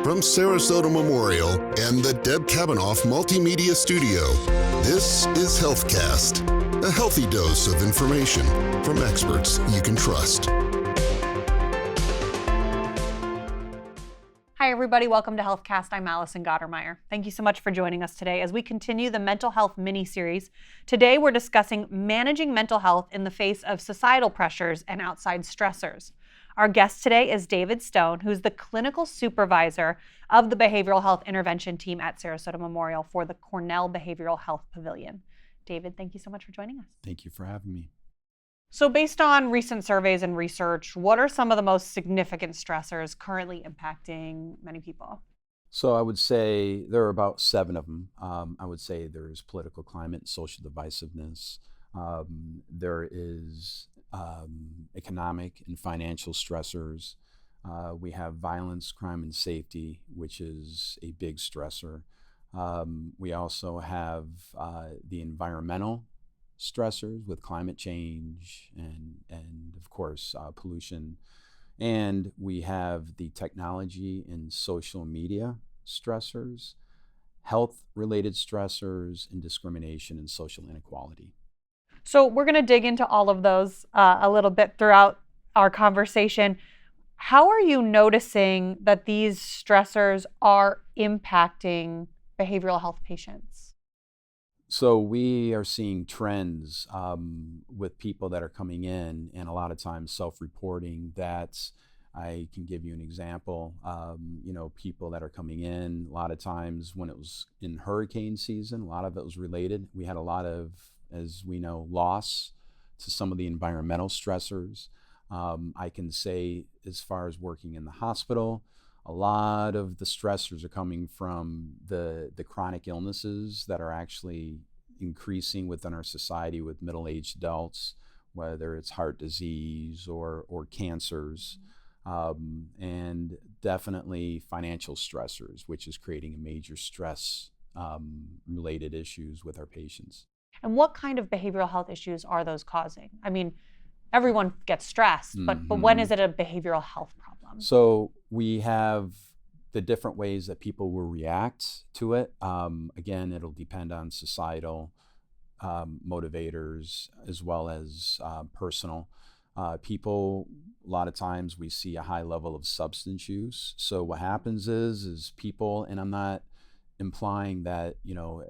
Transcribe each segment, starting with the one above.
from Sarasota Memorial and the Deb Kavanaugh Multimedia Studio, this is HealthCast, a healthy dose of information from experts you can trust. Hi, everybody. Welcome to HealthCast. I'm Allison Gottermeyer. Thank you so much for joining us today as we continue the mental health mini-series. Today, we're discussing managing mental health in the face of societal pressures and outside stressors. Our guest today is David Stone, who's the clinical supervisor of the behavioral health intervention team at Sarasota Memorial for the Cornell Behavioral Health Pavilion. David, thank you so much for joining us. Thank you for having me. So based on recent surveys and research, what are some of the most significant stressors currently impacting many people? So I would say there are about 7 of them. I would say there's political climate and social divisiveness. There is economic and financial stressors. We have violence, crime, and safety, which is a big stressor. We also have the environmental stressors with climate change and of course pollution, and we have the technology and social media stressors, health related stressors, and discrimination and social inequality. So we're going to dig into all of those a little bit throughout our conversation. How are you noticing that these stressors are impacting behavioral health patients? So we are seeing trends with people that are coming in, and a lot of times self-reporting. That I can give you an example. People that are coming in, a lot of times when it was in hurricane season, a lot of it was related. We had a lot of, as we know, loss to some of the environmental stressors. I can say, as far as working in the hospital, a lot of the stressors are coming from the chronic illnesses that are actually increasing within our society with middle-aged adults, whether it's heart disease or cancers, and definitely financial stressors, which is creating a major stress related issues with our patients. And what kind of behavioral health issues are those causing? I mean, everyone gets stressed, but when is it a behavioral health problem? So we have the different ways that people will react to it. Again, it'll depend on societal motivators as well as personal. People, a lot of times we see a high level of substance use. So what happens is people, and I'm not implying that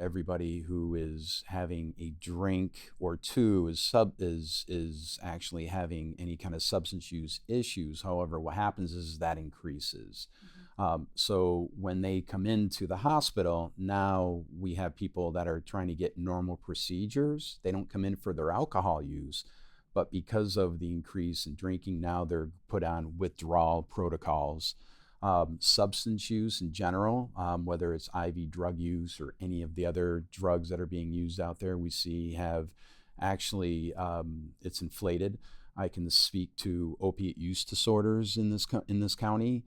everybody who is having a drink or two is actually having any kind of substance use issues. However, what happens is that increases. So when they come into the hospital, now we have people that are trying to get normal procedures. They don't come in for their alcohol use, but because of the increase in drinking, now they're put on withdrawal protocols. Substance use in general, whether it's IV drug use or any of the other drugs that are being used out there, we see have actually it's inflated. I can speak to opiate use disorders in this county.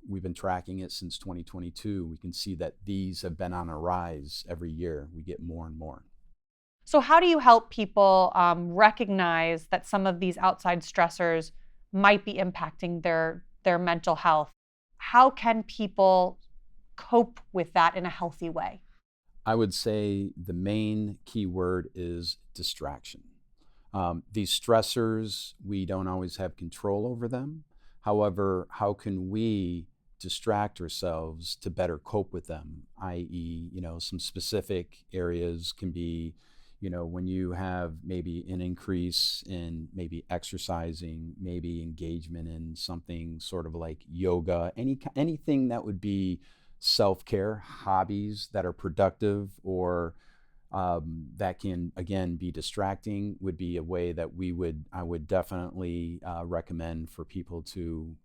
We've been tracking it since 2022. We can see that these have been on a rise every year. We get more and more. So how do you help people recognize that some of these outside stressors might be impacting their mental health? How can people cope with that in a healthy way? I would say the main key word is distraction. These stressors, we don't always have control over them. However, how can we distract ourselves to better cope with them? i.e., some specific areas can be, when you have maybe an increase in maybe exercising, maybe engagement in something sort of like yoga, anything that would be self-care, hobbies that are productive or that can, again, be distracting, would be a way that I would definitely recommend for people to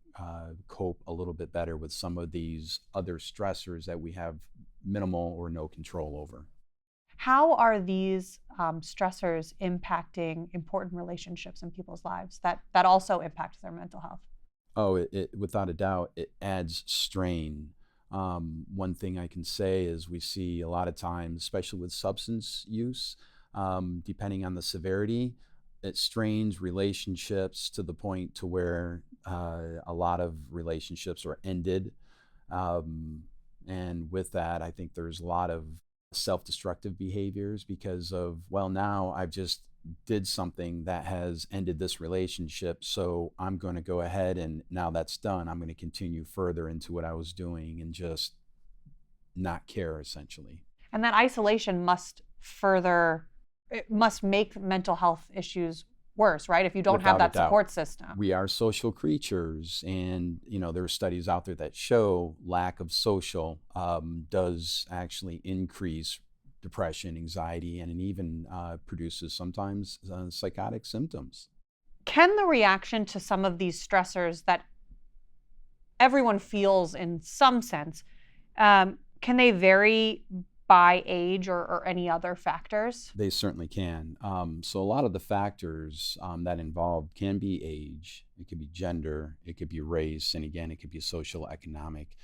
cope a little bit better with some of these other stressors that we have minimal or no control over. How are these stressors impacting important relationships in people's lives that also impact their mental health? Oh, it without a doubt, it adds strain. One thing I can say is we see a lot of times, especially with substance use, depending on the severity, it strains relationships to the point to where a lot of relationships are ended. And with that, I think there's a lot of self-destructive behaviors because of, well, now I've just did something that has ended this relationship, so I'm going to go ahead, and now that's done, I'm going to continue further into what I was doing and just not care, essentially. And that isolation it must make mental health issues worse, right? If you don't have Without a that doubt. support system. We are social creatures, and there are studies out there that show lack of social does actually increase depression, anxiety, and it even produces sometimes psychotic symptoms. Can the reaction to some of these stressors that everyone feels in some sense, can they vary by age or any other factors? They certainly can. So a lot of the factors that involved can be age, it could be gender, it could be race, and again, it could be social, economic.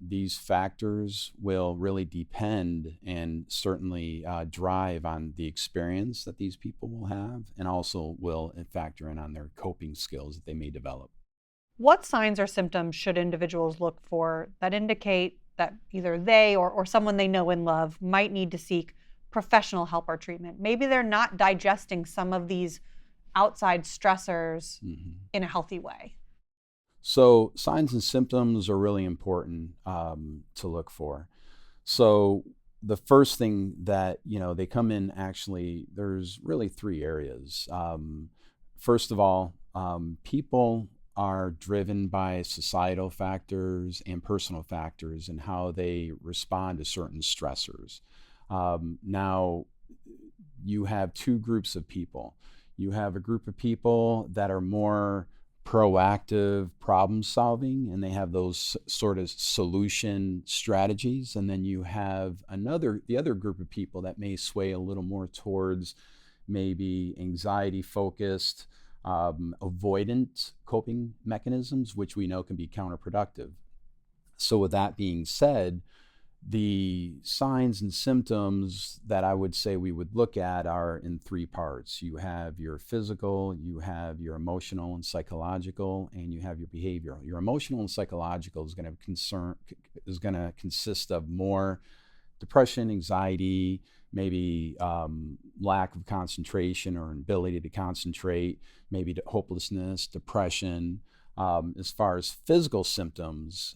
These factors will really depend and certainly drive on the experience that these people will have, and also will factor in on their coping skills that they may develop. What signs or symptoms should individuals look for that indicate that either they or someone they know and love might need to seek professional help or treatment? Maybe they're not digesting some of these outside stressors in a healthy way. So signs and symptoms are really important to look for. So the first thing that, they come in, actually, there's really three areas. First of all, people are driven by societal factors and personal factors and how they respond to certain stressors. Now, you have two groups of people. You have a group of people that are more proactive problem solving, and they have those sort of solution strategies. And then you have the other group of people that may sway a little more towards maybe anxiety focused, avoidant coping mechanisms, which we know can be counterproductive. So with that being said, the signs and symptoms that I would say we would look at are in three parts. You have your physical, you have your emotional and psychological, and you have your behavioral. Your emotional and psychological is going to consist of more depression, anxiety, maybe lack of concentration or ability to concentrate, maybe hopelessness, depression. As far as physical symptoms,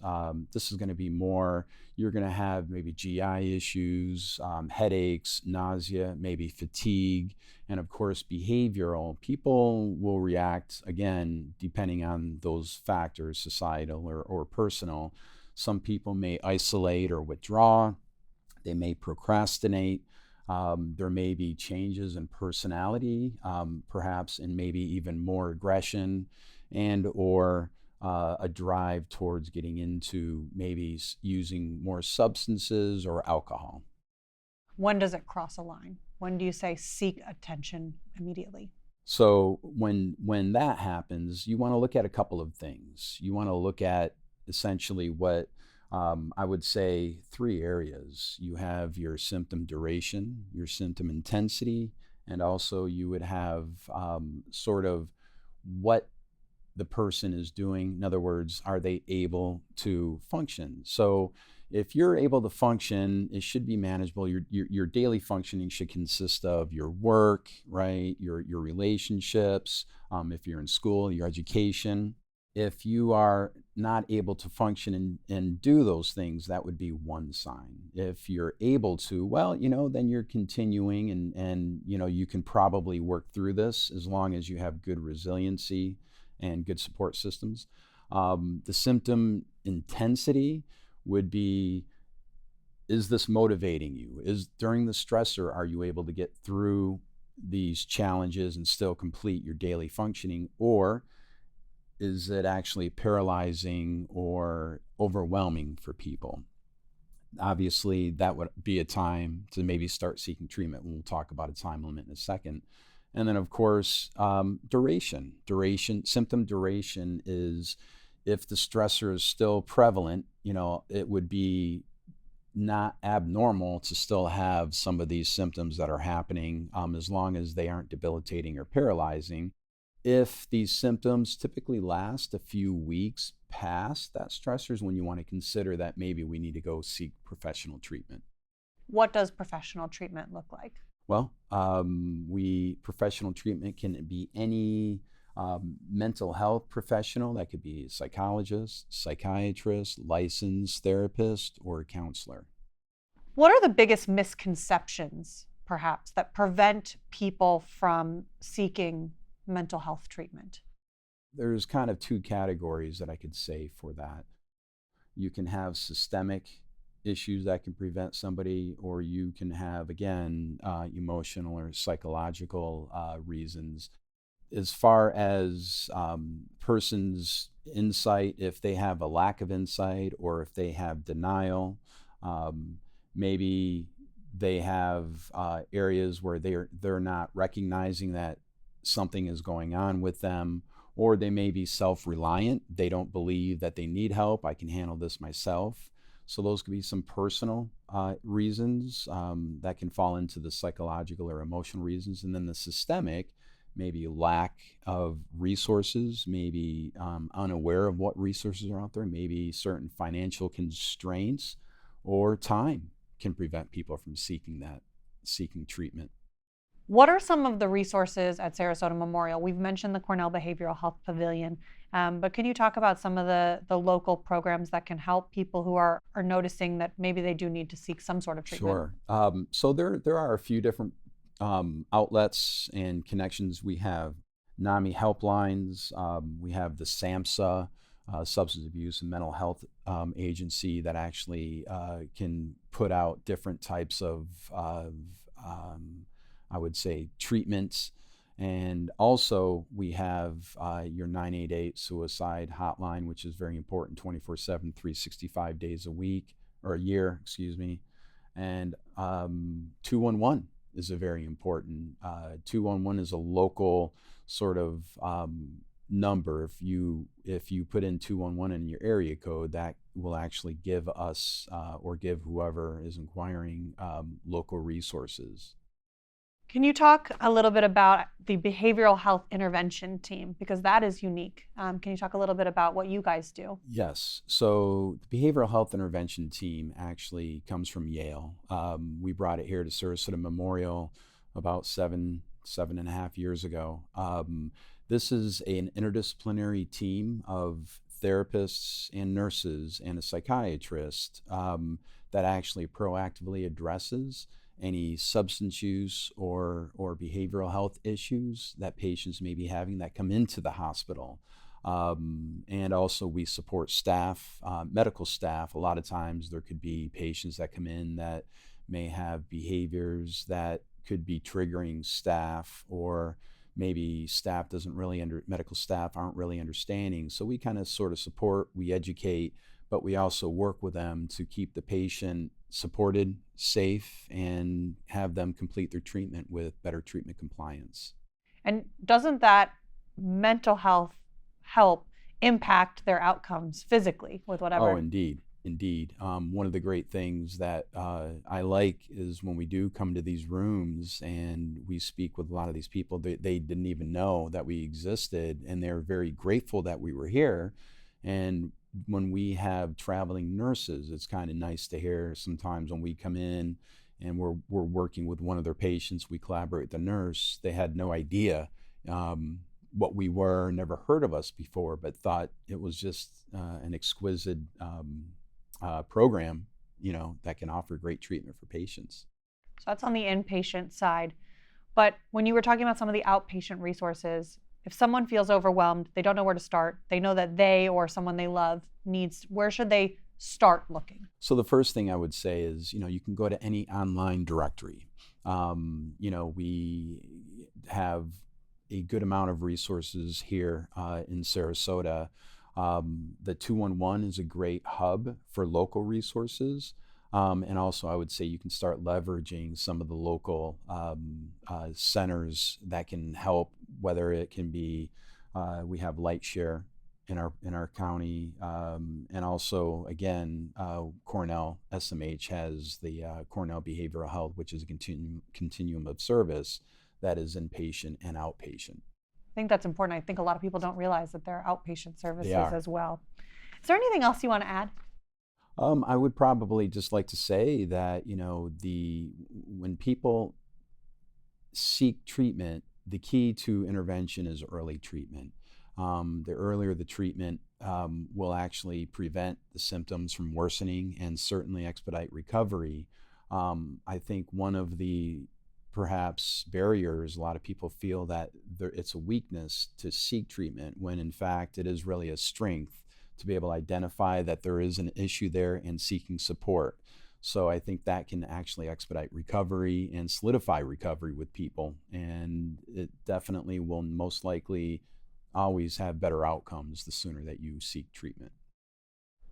this is going to be more, you're going to have maybe GI issues, headaches, nausea, maybe fatigue, and of course behavioral. People will react, again, depending on those factors, societal or personal. Some people may isolate or withdraw. They may procrastinate. There may be changes in personality, perhaps, and maybe even more aggression, and or a drive towards getting into maybe using more substances or alcohol. When does it cross a line? When do you say seek attention immediately? So when that happens, you want to look at a couple of things. You want to look at essentially what I would say three areas. You have your symptom duration, your symptom intensity, and also you would have sort of what the person is doing. In other words, are they able to function? So if you're able to function, it should be manageable. Your daily functioning should consist of your work, right? Your relationships, if you're in school, your education. If you are not able to function and do those things, that would be one sign. If you're able to, well, then you're continuing, and you can probably work through this as long as you have good resiliency and good support systems. The symptom intensity would be, is this motivating you? During the stressor, are you able to get through these challenges and still complete your daily functioning? Or is it actually paralyzing or overwhelming for people? Obviously, that would be a time to maybe start seeking treatment. We'll talk about a time limit in a second. And then, of course, duration. Symptom duration is, if the stressor is still prevalent, it would be not abnormal to still have some of these symptoms that are happening, as long as they aren't debilitating or paralyzing. If these symptoms typically last a few weeks past that stressor is when you want to consider that maybe we need to go seek professional treatment. What does professional treatment look like? Well, professional treatment can be any mental health professional. That could be a psychologist, psychiatrist, licensed therapist, or a counselor. What are the biggest misconceptions, perhaps, that prevent people from seeking mental health treatment? There's kind of two categories that I could say for that. You can have systemic issues that can prevent somebody, or you can have, again, emotional or psychological reasons. As far as person's insight, if they have a lack of insight or if they have denial, maybe they have areas where they're not recognizing that something is going on with them, or they may be self-reliant. They don't believe that they need help. I can handle this myself. So those could be some personal reasons that can fall into the psychological or emotional reasons. And then the systemic, maybe lack of resources, maybe unaware of what resources are out there, maybe certain financial constraints or time can prevent people from seeking treatment. What are some of the resources at Sarasota Memorial? We've mentioned the Cornell Behavioral Health Pavilion, but can you talk about some of the local programs that can help people who are noticing that maybe they do need to seek some sort of treatment? Sure. So there are a few different outlets and connections. We have NAMI helplines. We have the SAMHSA, Substance Abuse and Mental Health Agency, that actually can put out different types of I would say treatments. And also we have your 988 suicide hotline, which is very important, 24/7, 365 days a week, or a year, excuse me. And 211 is a very important, 211 is a local sort of number. If you put in 211 in your area code, that will actually give us or give whoever is inquiring local resources. Can you talk a little bit about the behavioral health intervention team? Because that is unique. Can you talk a little bit about what you guys do? Yes. So the behavioral health intervention team actually comes from Yale. We brought it here to Sarasota Memorial about seven and a half years ago. This is an interdisciplinary team of therapists and nurses and a psychiatrist that actually proactively addresses any substance use or behavioral health issues that patients may be having that come into the hospital. And also we support staff, medical staff. A lot of times there could be patients that come in that may have behaviors that could be triggering staff, or maybe medical staff aren't really understanding. So we kind of sort of support, we educate, but we also work with them to keep the patient supported, safe, and have them complete their treatment with better treatment compliance. And doesn't that mental health help impact their outcomes physically with whatever? Oh, indeed. One of the great things that I like is when we do come to these rooms and we speak with a lot of these people, they didn't even know that we existed, and they're very grateful that we were here. And when we have traveling nurses, it's kind of nice to hear sometimes when we come in and we're working with one of their patients, we collaborate with the nurse. They had no idea what we were, never heard of us before, but thought it was just an exquisite program, that can offer great treatment for patients. So that's on the inpatient side. But when you were talking about some of the outpatient resources, if someone feels overwhelmed, they don't know where to start, they know that they or someone they love needs, where should they start looking? So the first thing I would say is, you can go to any online directory. We have a good amount of resources here in Sarasota. The 211 is a great hub for local resources. And also I would say you can start leveraging some of the local centers that can help, whether it can be, we have LightShare in our county, and also again, Cornell SMH has the Cornell Behavioral Health, which is a continuum of service that is inpatient and outpatient. I think that's important. I think a lot of people don't realize that there are outpatient services are. as well. Is there anything else you want to add? I would probably just like to say that, when people seek treatment, the key to intervention is early treatment. The earlier the treatment will actually prevent the symptoms from worsening and certainly expedite recovery. I think one of the perhaps barriers, a lot of people feel that it's a weakness to seek treatment when in fact it is really a strength to be able to identify that there is an issue there and seeking support. So I think that can actually expedite recovery and solidify recovery with people. And it definitely will most likely always have better outcomes the sooner that you seek treatment.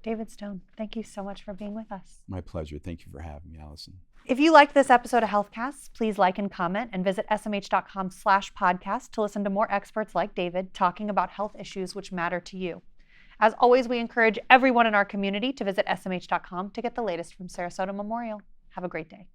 David Stone, thank you so much for being with us. My pleasure. Thank you for having me, Allison. If you liked this episode of HealthCasts, please like and comment and visit smh.com/podcast to listen to more experts like David talking about health issues which matter to you. As always, we encourage everyone in our community to visit smh.com to get the latest from Sarasota Memorial. Have a great day.